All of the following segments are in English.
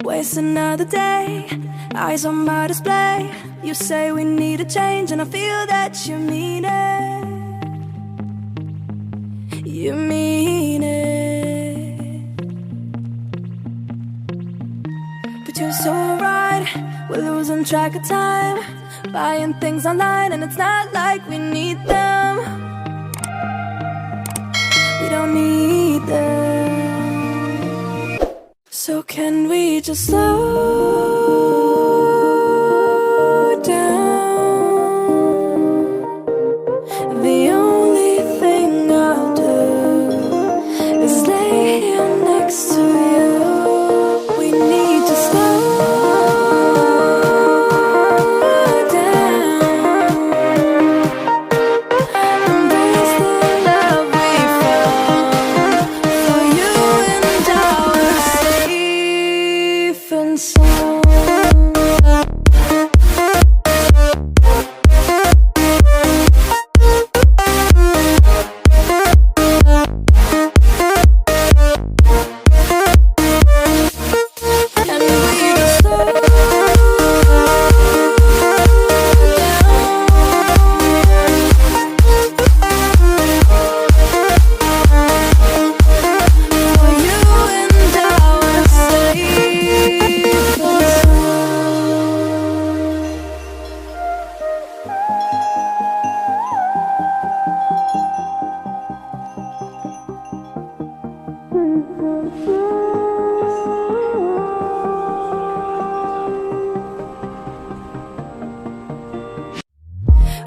Waste another day, eyes on my display. You say we need a change and I feel that you mean it. You mean it. But you're so right, we're losing track of time, buying things online and it's not like we need them. We don't need them. So can we just slow down? The only thing I'll do is lay here next to you. We need to slow down. Embrace the love we found. For you and I were safe and sound.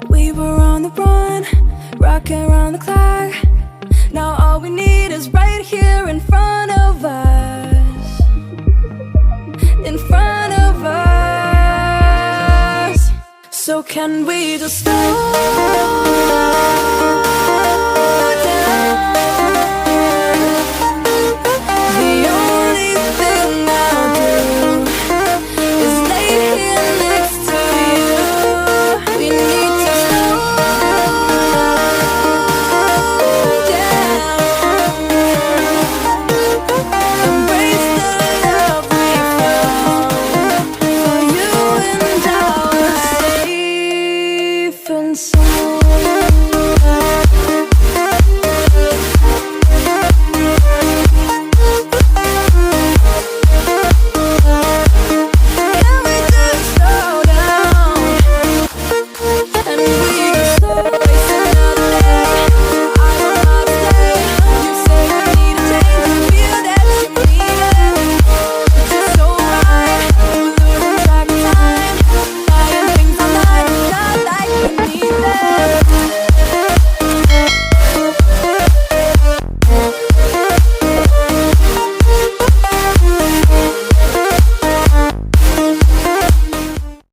We were on the run, rocking around the clock. Now all we need is right here in front of us. In front of us. So can we just slow